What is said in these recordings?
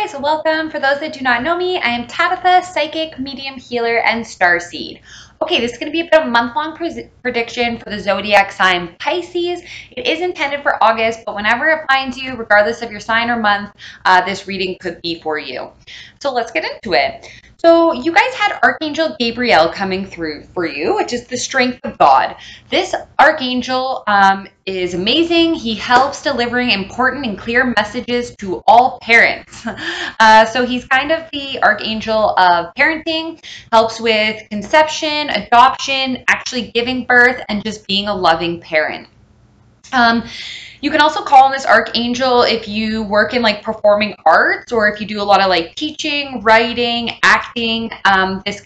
guys, welcome. For those that do not know me, I am Tabitha, psychic, medium, healer, and starseed. Okay, this is going to be about a month-long prediction for the zodiac sign Pisces. It is intended for August, but whenever it finds you, regardless of your sign or month, this reading could be for you. So let's get into it. So you guys had Archangel Gabriel coming through for you, which is the strength of God. This archangel is amazing. He helps delivering important and clear messages to all parents. So he's kind of the archangel of parenting, helps with conception, adoption, actually giving birth, and just being a loving parent. You can also call on this archangel if you work in like performing arts, or if you do a lot of like teaching, writing, acting. This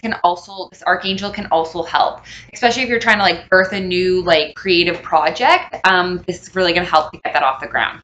archangel can also help, especially if you're trying to like birth a new like creative project. This is really going to help to get that off the ground.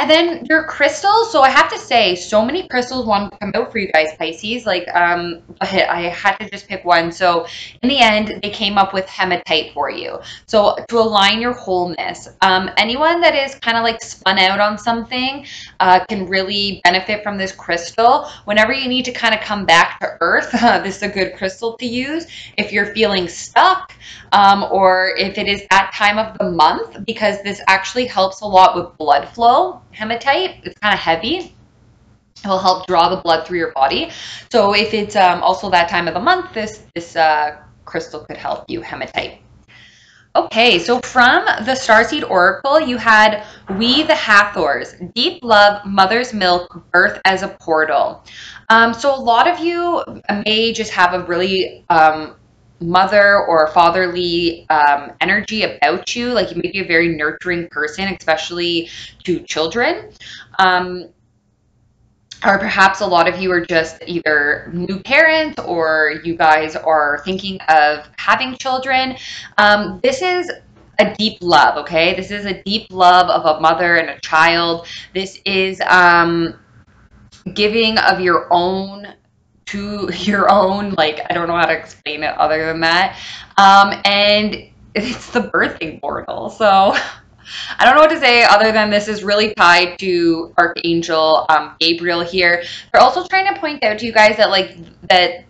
And then your crystals. So I have to say, so many crystals want to come out for you guys, Pisces. Like, I had to just pick one. So in the end, they came up with hematite for you. So to align your wholeness. Anyone that is kind of like spun out on something can really benefit from this crystal. Whenever you need to kind of come back to earth, this is a good crystal to use. If you're feeling stuck, or if it is that time of the month, because this actually helps a lot with blood flow. Hematite, it's kind of heavy. It will help draw the blood through your body. So if it's also that time of the month, this crystal could help you, hematite. Okay, so from the Starseed Oracle, you had We the Hathors, deep love, mother's milk, birth as a portal. So a lot of you may just have a really mother or fatherly energy about you. Like, you may be a very nurturing person, especially to children. Or perhaps a lot of you are just either new parents, or you guys are thinking of having children. This is a deep love, okay? This is a deep love of a mother and a child. This is giving of your own to your own, like, I don't know how to explain it other than that. And it's the birthing portal. So I don't know what to say other than this is really tied to Archangel Gabriel here. They're also trying to point out to you guys that that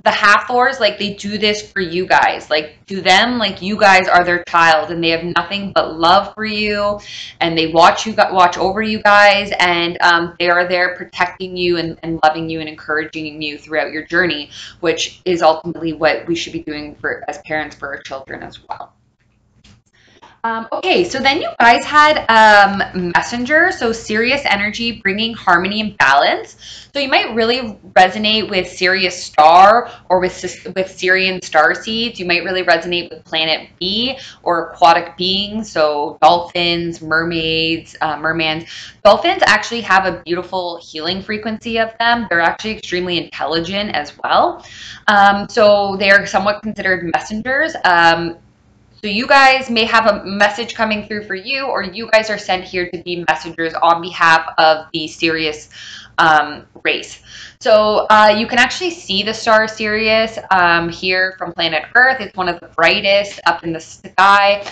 the Hathors, like, they do this for you guys. Like, to them, like, you guys are their child, and they have nothing but love for you, and they watch over you guys, and they are there protecting you and loving you and encouraging you throughout your journey, which is ultimately what we should be doing as parents for our children as well. Okay, so then you guys had Messenger, so Sirius energy, bringing harmony and balance. So you might really resonate with Sirius Star, or with Sirian star seeds. You might really resonate with Planet B or aquatic beings, so dolphins, mermaids, mermans. Dolphins actually have a beautiful healing frequency of them. They're actually extremely intelligent as well. So they are somewhat considered messengers. So you guys may have a message coming through for you, or you guys are sent here to be messengers on behalf of the Sirius race. So you can actually see the star Sirius here from planet Earth. It's one of the brightest up in the sky.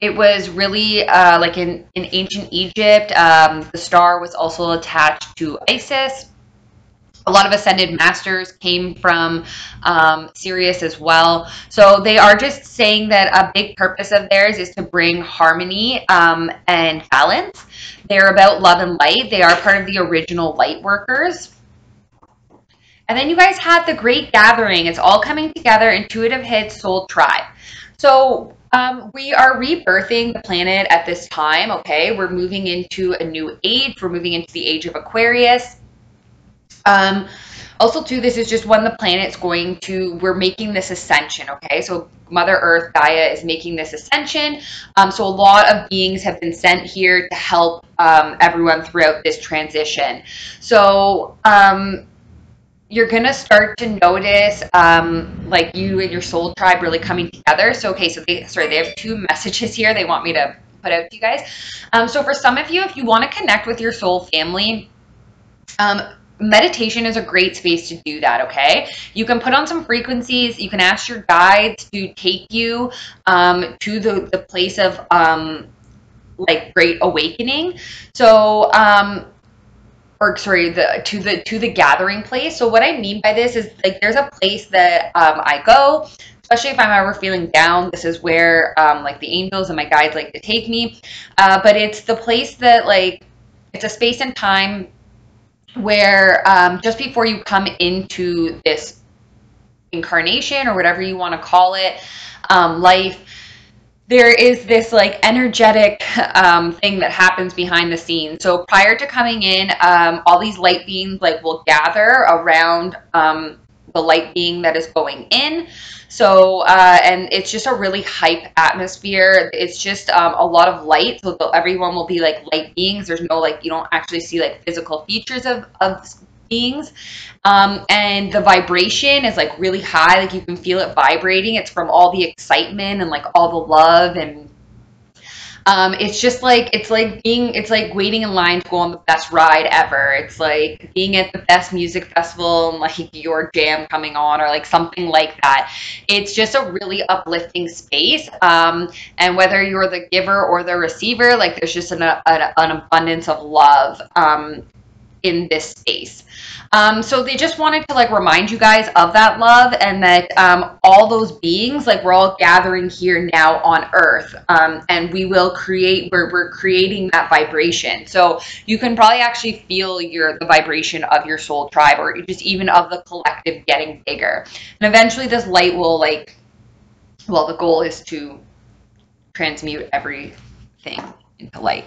It was really like in ancient Egypt, the star was also attached to Isis. A lot of ascended masters came from Sirius as well. So they are just saying that a big purpose of theirs is to bring harmony and balance. They're about love and light. They are part of the original light workers. And then you guys have the Great Gathering. It's all coming together, intuitive hits, soul tribe. So we are rebirthing the planet at this time, okay? We're moving into a new age. We're moving into the age of Aquarius. Also too, this is just when the planet's we're making this ascension, okay? So Mother Earth, Gaia, is making this ascension. So a lot of beings have been sent here to help everyone throughout this transition. So you're gonna start to notice like you and your soul tribe really coming together. So okay, so they have two messages here they want me to put out to you guys. So for some of you, if you want to connect with your soul family, meditation is a great space to do that, okay? You can put on some frequencies. You can ask your guides to take you to the place of like great awakening. So or sorry, to the gathering place. So what I mean by this is like there's a place that I go, especially if I'm ever feeling down. This is where like the angels and my guides like to take me. But it's the place that like it's a space and time where just before you come into this incarnation or whatever you want to call it, life, there is this like energetic thing that happens behind the scenes. So prior to coming in, all these light beings like will gather around the light being that is going in. So and it's just a really hype atmosphere. It's just a lot of light. So everyone will be like light beings. There's no like, you don't actually see like physical features of beings. And the vibration is like really high, like you can feel it vibrating. It's from all the excitement and like all the love, and it's just like it's like waiting in line to go on the best ride ever. It's like being at the best music festival and like your jam coming on or like something like that. It's just a really uplifting space. And whether you're the giver or the receiver, like there's just an abundance of love in this space. So they just wanted to like remind you guys of that love, and that all those beings, like we're all gathering here now on Earth, and we're creating that vibration. So you can probably actually feel the vibration of your soul tribe, or just even of the collective getting bigger. And eventually this light will like, well, the goal is to transmute everything into light.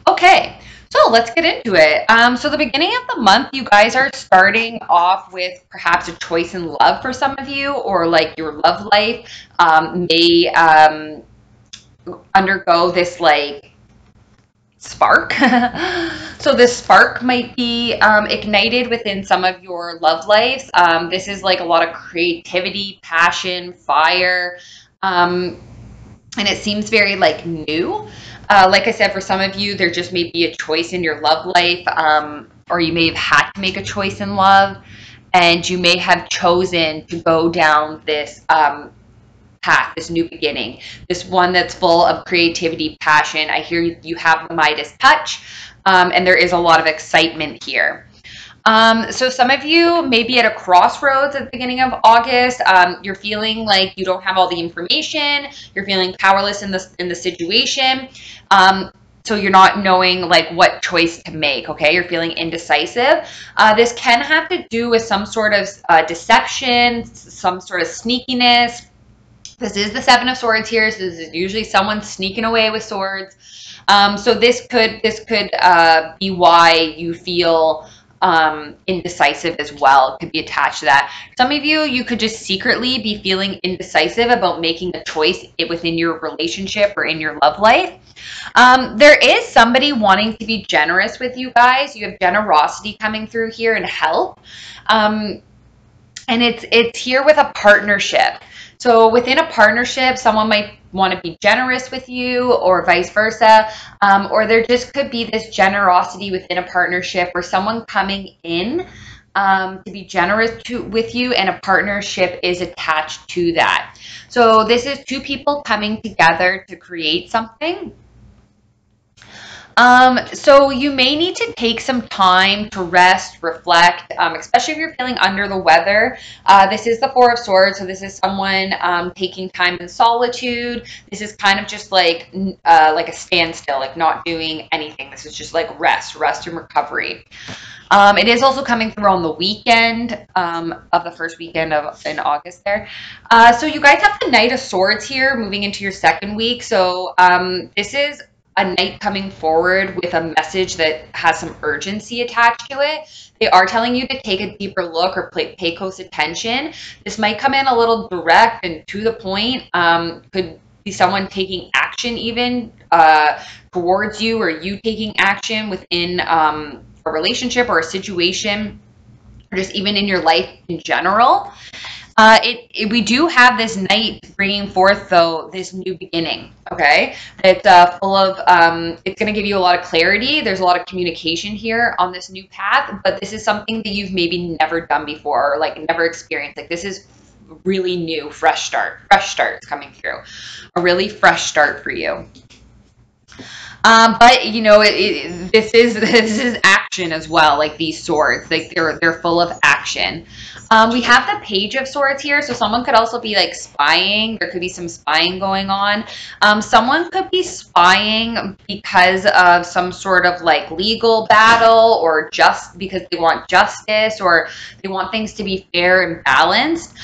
Okay, so let's get into it. So the beginning of the month, you guys are starting off with perhaps a choice in love for some of you, or like your love life may undergo this like spark. So this spark might be ignited within some of your love lives. This is like a lot of creativity, passion, fire, and it seems very like new. Like I said, for some of you, there just may be a choice in your love life, or you may have had to make a choice in love, and you may have chosen to go down this path, this new beginning, this one that's full of creativity, passion. I hear you have the Midas touch, and there is a lot of excitement here. So some of you may be at a crossroads at the beginning of August. You're feeling like you don't have all the information. You're feeling powerless in the situation. So you're not knowing like what choice to make. Okay, you're feeling indecisive. This can have to do with some sort of deception, some sort of sneakiness. This is the Seven of Swords here. So this is usually someone sneaking away with swords. So this could be why you feel indecisive as well. It could be attached to that. Some of you could just secretly be feeling indecisive about making a choice within your relationship or in your love life. There is somebody wanting to be generous with you guys. You have generosity coming through here and help. And it's here with a partnership. So within a partnership, someone might want to be generous with you, or vice versa. Or there just could be this generosity within a partnership, or someone coming in to be generous with you, and a partnership is attached to that. So this is two people coming together to create something. So you may need to take some time to rest, reflect, especially if you're feeling under the weather. This is the Four of Swords, so this is someone taking time in solitude. This is kind of just like a standstill, like not doing anything. This is just like rest and recovery. It is also coming through on the weekend of the first weekend in August there. So you guys have the Knight of Swords here moving into your second week. So this is a knight coming forward with a message that has some urgency attached to it. They are telling you to take a deeper look or pay close attention. This might come in a little direct and to the point. Could be someone taking action even towards you, or you taking action within a relationship or a situation, or just even in your life in general. We do have this night bringing forth, though, this new beginning, okay? It's full of, it's going to give you a lot of clarity. There's a lot of communication here on this new path, but this is something that you've maybe never done before, or like never experienced. Like this is really new, fresh start is coming through. A really fresh start for you. But you know, this is action as well. Like these swords, like they're full of action. We have the Page of Swords here, so someone could also be like spying. There could be some spying going on. Someone could be spying because of some sort of like legal battle, or just because they want justice, or they want things to be fair and balanced.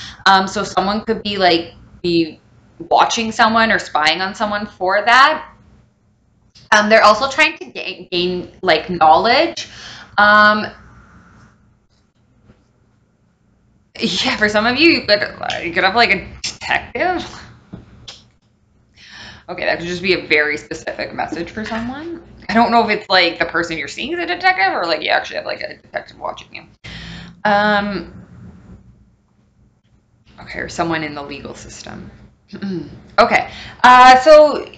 So someone could be like be watching someone or spying on someone for that. They're also trying to gain like knowledge. Um, yeah, for some of you, you could have like a detective. Okay, that could just be a very specific message for someone. I don't know if it's like the person you're seeing is a detective, or like you actually have like a detective watching you. Okay, or someone in the legal system. Okay, so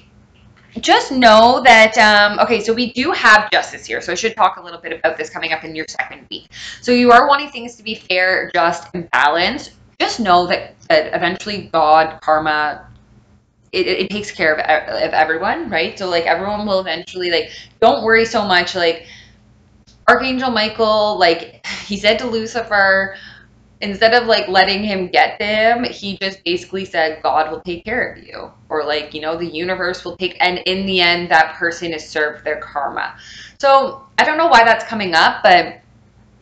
just know that, okay, so we do have justice here. So I should talk a little bit about this coming up in your second week. So you are wanting things to be fair, just, and balanced. Just know that eventually God, karma, it takes care of everyone, right? So like everyone will eventually, like, don't worry so much. Like Archangel Michael, like he said to Lucifer, instead of like letting him get to him, he just basically said, God will take care of you. Or like, you know, the universe will take, and in the end, that person is served their karma. So I don't know why that's coming up, but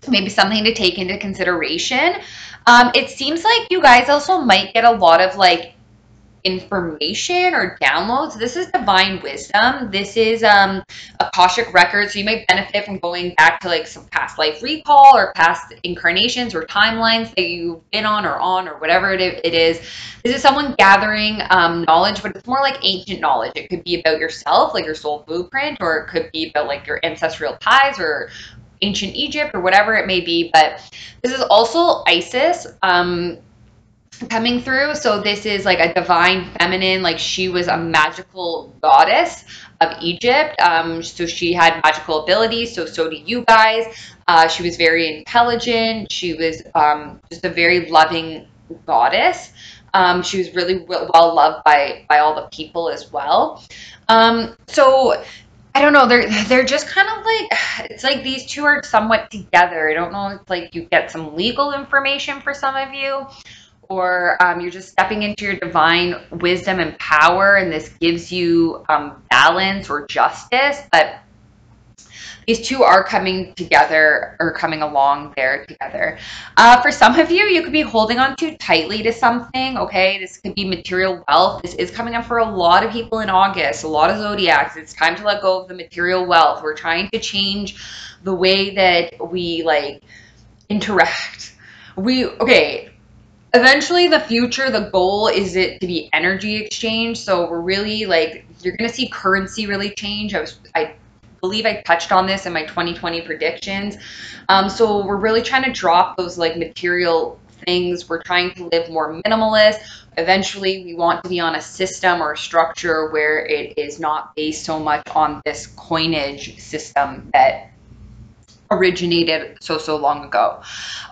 maybe something to take into consideration. It seems like you guys also might get a lot of like information or downloads. This is divine wisdom. This is Akashic records. So you might benefit from going back to like some past life recall, or past incarnations or timelines that you've been on, or whatever it is. This is someone gathering knowledge, but it's more like ancient knowledge. It could be about yourself, like your soul blueprint, or it could be about like your ancestral ties, or ancient Egypt, or whatever it may be. But this is also Isis coming through. So this is like a divine feminine, like she was a magical goddess of Egypt. So she had magical abilities. So do you guys. She was very intelligent. She was just a very loving goddess. She was really well loved by all the people as well. So I don't know. They're just kind of like, it's like these two are somewhat together. I don't know. It's like you get some legal information for some of you, or you're just stepping into your divine wisdom and power, and this gives you balance or justice. But these two are coming together, or coming along there together. For some of you, you could be holding on too tightly to something. Okay, this could be material wealth. This is coming up for a lot of people in August, a lot of zodiacs. It's time to let go of the material wealth. We're trying to change the way that we like interact. Okay, eventually the future, the goal is it to be energy exchange. So we're really like, you're going to see currency really change. I believe I touched on this in my 2020 predictions. So we're really trying to drop those like material things. We're trying to live more minimalist. Eventually we want to be on a system or a structure where it is not based so much on this coinage system that originated so long ago.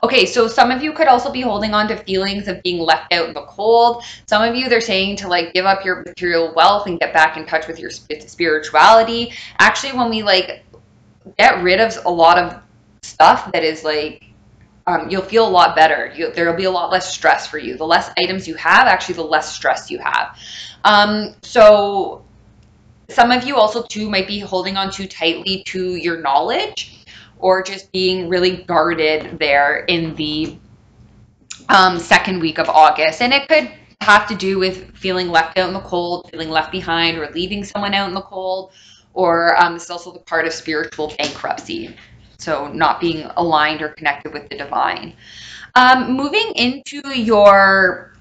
Okay, so some of you could also be holding on to feelings of being left out in the cold. Some of you, they're saying to like give up your material wealth and get back in touch with your spirituality. Actually, when we like get rid of a lot of stuff that is like, you'll feel a lot better. There'll be a lot less stress for you. The less items you have, actually, the less stress you have. So some of you also too might be holding on too tightly to your knowledge, or just being really guarded there in the second week of August. And it could have to do with feeling left out in the cold, feeling left behind, or leaving someone out in the cold. Or this is also the part of spiritual bankruptcy. So not being aligned or connected with the divine. Moving into your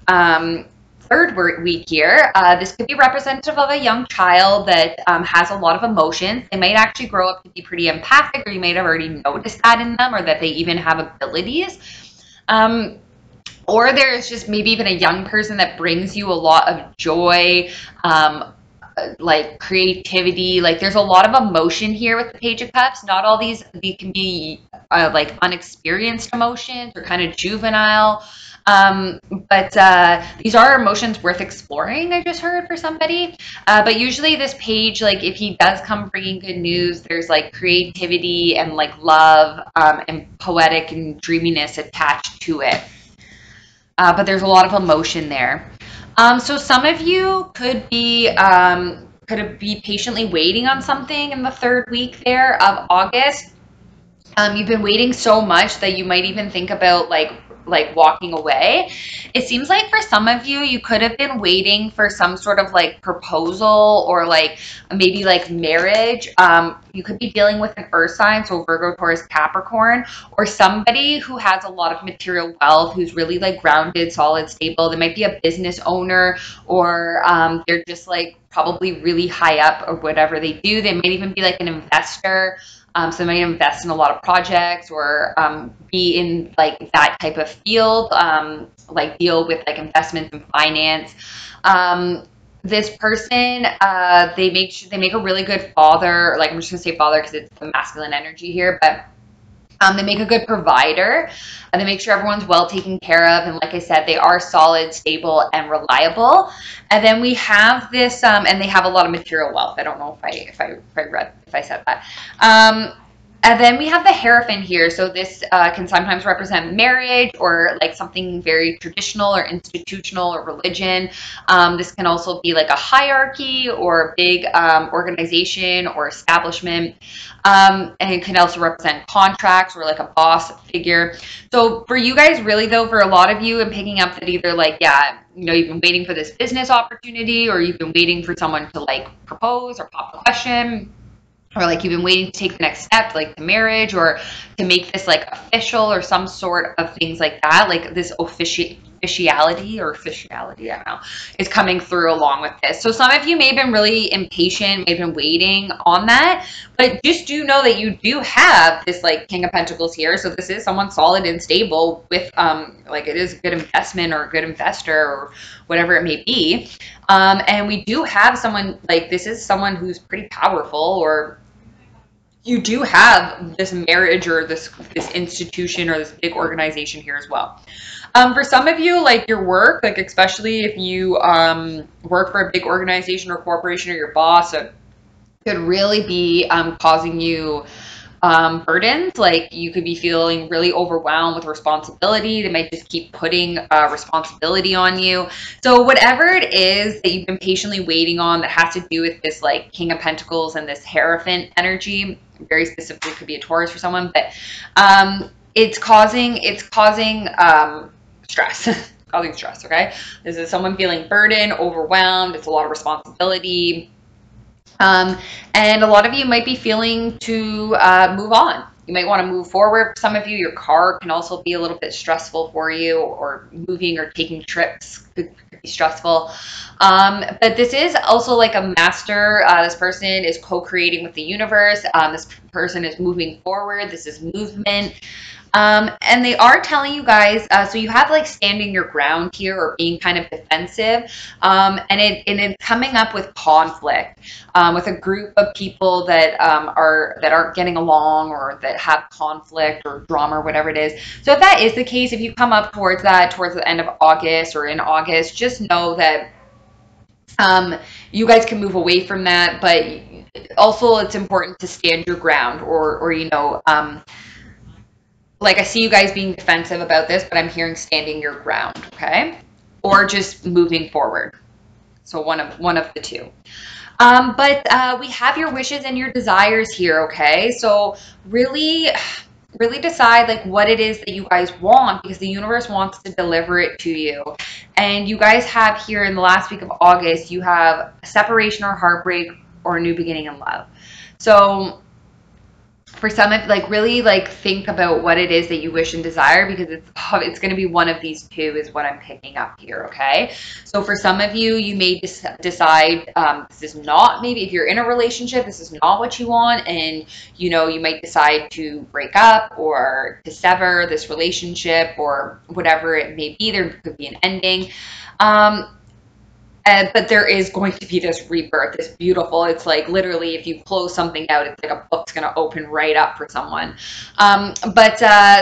third week here, this could be representative of a young child that has a lot of emotions. They might actually grow up to be pretty empathic, or you might have already noticed that in them, or that they even have abilities. Or there's just maybe even a young person that brings you a lot of joy, like creativity. Like there's a lot of emotion here with the Page of Cups. Not all these can be like unexperienced emotions or kind of juvenile. But these are emotions worth exploring, I just heard for somebody. But usually this page, like if he does come bringing good news, there's like creativity and like love and poetic and dreaminess attached to it. But there's a lot of emotion there. So some of you could be patiently waiting on something in the third week there of August. You've been waiting so much that you might even think about like walking away. It seems like for some of you, you could have been waiting for some sort of like proposal or like maybe like marriage. You could be dealing with an earth sign, so Virgo, Taurus, Capricorn, or somebody who has a lot of material wealth, who's really like grounded, solid, stable. They might be a business owner, or they're just like probably really high up or whatever they do. They might even be like an investor. So they might invest in a lot of projects or be in like that type of field, like deal with like investments and finance. This person, they make a really good father. Like I'm just gonna say father because it's the masculine energy here, but they make a good provider, and they make sure everyone's well taken care of. And like I said, they are solid, stable, and reliable. And then we have this, and they have a lot of material wealth. I don't know if I said that. And then we have the Hierophant here. So this can sometimes represent marriage or like something very traditional or institutional or religion. This can also be like a hierarchy or a big organization or establishment. And it can also represent contracts or like a boss figure. So for you guys, really though, for a lot of you, I'm picking up that either like, yeah, you've been waiting for this business opportunity, or you've been waiting for someone to like propose or pop the question, or like you've been waiting to take the next step, like the marriage, or to make this like official or some sort of things like that, like this officiality, I don't know, is coming through along with this. So some of you may have been really impatient, may have been waiting on that, but just do know that you do have this like King of Pentacles here. So this is someone solid and stable with like it is a good investment or a good investor or whatever it may be. And we do have someone like this is someone who's pretty powerful, or you do have this marriage or this institution or this big organization here as well. For some of you, like your work, like especially if you work for a big organization or corporation, or your boss, it could really be causing you burdens. Like you could be feeling really overwhelmed with responsibility. They might just keep putting responsibility on you. So whatever it is that you've been patiently waiting on that has to do with this like King of Pentacles and this Hierophant energy, very specifically could be a Taurus for someone, but it's causing stress. Causing stress. Okay, this is someone feeling burdened, overwhelmed. It's a lot of responsibility. And a lot of you might be feeling to move on. You might want to move forward. For some of you, your car can also be a little bit stressful for you, or moving or taking trips could be stressful. But this is also like a master. This person is co-creating with the universe. This person is moving forward. This is movement. And they are telling you guys, so you have like standing your ground here or being kind of defensive, and it's coming up with conflict with a group of people that aren't getting along, or that have conflict or drama or whatever it is. So if that is the case, if you come up towards the end of August or in August, just know that you guys can move away from that, but also it's important to stand your ground, or like I see you guys being defensive about this, but I'm hearing standing your ground, okay? Or just moving forward. So one of the two. But we have your wishes and your desires here, okay? So really decide like what it is that you guys want, because the universe wants to deliver it to you. And you guys have here in the last week of August, you have a separation or heartbreak or a new beginning in love. So for some of like really like think about what it is that you wish and desire, because it's going to be one of these two is what I'm picking up here. Okay, so for some of you, you may decide this is not, maybe if you're in a relationship, this is not what you want, and you might decide to break up or to sever this relationship or whatever it may be. There could be an ending. But there is going to be this rebirth, this beautiful, it's like literally if you close something out, it's like a book's going to open right up for someone. But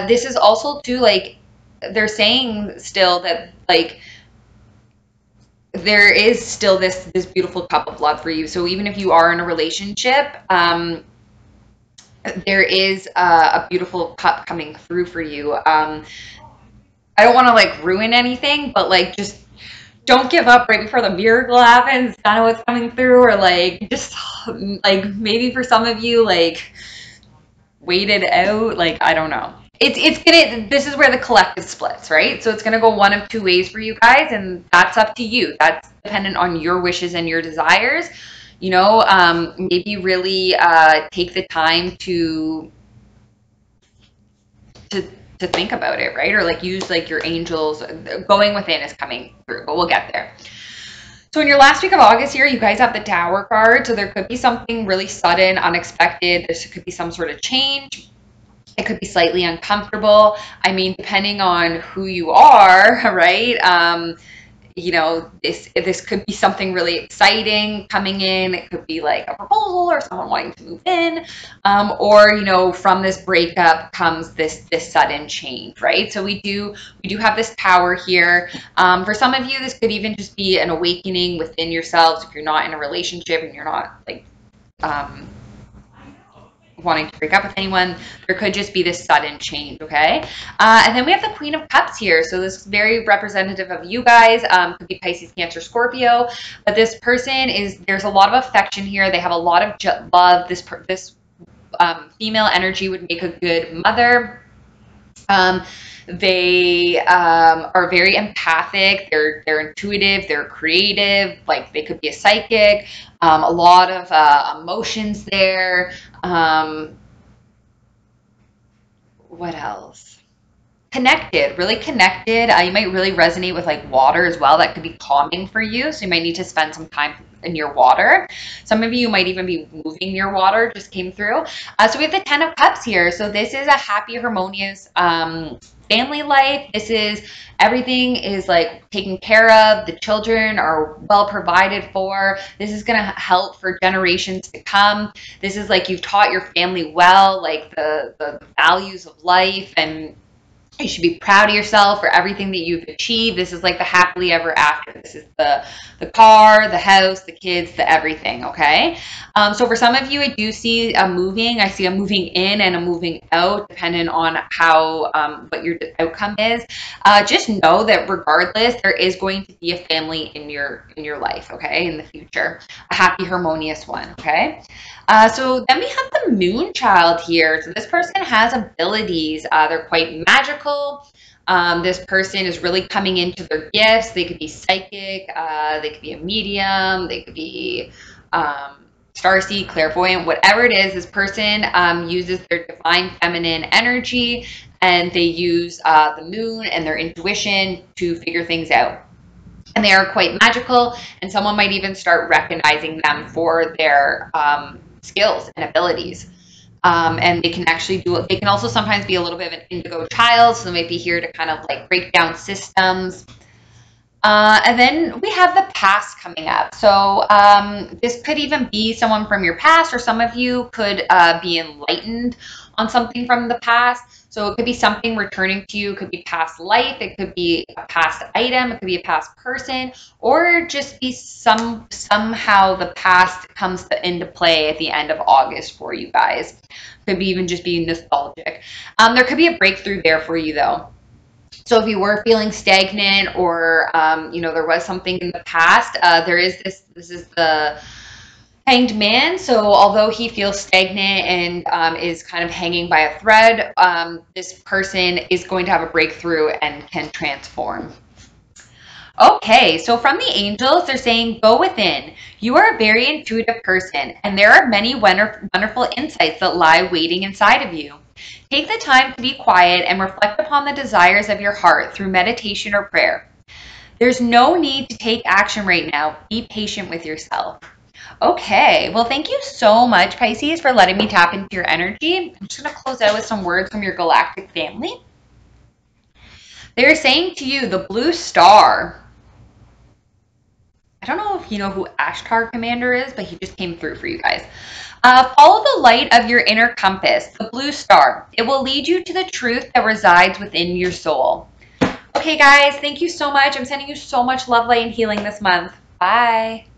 this is also too, like, they're saying still that, like, there is still this beautiful cup of love for you. So even if you are in a relationship, there is a beautiful cup coming through for you. I don't want to like ruin anything, but like just don't give up right before the miracle happens. Kind of what's coming through, or like just like maybe for some of you, like wait it out. Like I don't know. It's gonna. This is where the collective splits, right? So it's gonna go one of two ways for you guys, and that's up to you. That's dependent on your wishes and your desires. You know, maybe really take the time to to think about it, right? Or like use like your angels. Going within is coming through, but we'll get there. So in your last week of August here, you guys have the Tower card. So there could be something really sudden, unexpected. There could be some sort of change. It could be slightly uncomfortable. I mean, depending on who you are, right? You know, this could be something really exciting coming in. It could be like a proposal or someone wanting to move in, or you know, from this breakup comes this sudden change, right? So we do have this Tower here. For some of you, this could even just be an awakening within yourselves if you're not in a relationship and you're not like wanting to break up with anyone. There could just be this sudden change, okay? And then we have the Queen of Cups here. So this is very representative of you guys. Could be Pisces, Cancer, Scorpio. But this person is, there's a lot of affection here. They have a lot of love. This female energy would make a good mother. They are very empathic. They're intuitive. They're creative. Like they could be a psychic. A lot of emotions there. What else? Connected, really connected. You might really resonate with like water as well. That could be calming for you. So you might need to spend some time in your water. Some of you might even be moving your water, just came through. So we have the 10 of Cups here. So this is a happy, harmonious family life. This is everything is like taken care of. The children are well provided for. This is going to help for generations to come. This is like you've taught your family well, like the values of life, and you should be proud of yourself for everything that you've achieved. This is like the happily ever after. This is the car, the house, the kids, the everything, okay? So for some of you, I do see a moving. I see a moving in and a moving out, depending on how what your outcome is. Just know that regardless, there is going to be a family in your life, okay, in the future, a happy, harmonious one, okay? So then we have the Moon Child here. So this person has abilities. They're quite magical. This person is really coming into their gifts. They could be psychic. They could be a medium. They could be starseed, clairvoyant, whatever it is. This person uses their divine feminine energy, and they use the moon and their intuition to figure things out. And they are quite magical, and someone might even start recognizing them for their skills and abilities. And they can actually do it. They can also sometimes be a little bit of an indigo child, so they might be here to kind of like break down systems. And then we have the past coming up. So this could even be someone from your past, or some of you could be enlightened on something from the past. So it could be something returning to you. It could be past life. It could be a past item. It could be a past person, or just be somehow the past comes into play at the end of August for you guys. Could be even just being nostalgic. There could be a breakthrough there for you though. So if you were feeling stagnant, or you know, there was something in the past, there is this is the Hanged Man. So although he feels stagnant and is kind of hanging by a thread, this person is going to have a breakthrough and can transform. Okay, so from the angels, they're saying, go within. You are a very intuitive person, and there are many wonderful insights that lie waiting inside of you. Take the time to be quiet and reflect upon the desires of your heart through meditation or prayer. There's no need to take action right now. Be patient with yourself. Okay, well, thank you so much, Pisces, for letting me tap into your energy. I'm just going to close out with some words from your galactic family. They're saying to you, the blue star I don't know if you know who Ashtar Commander is, but he just came through for you guys. Follow the light of your inner compass, the blue star. It will lead you to the truth that resides within your soul. Okay, guys, thank you so much. I'm sending you so much love, light, and healing this month. Bye.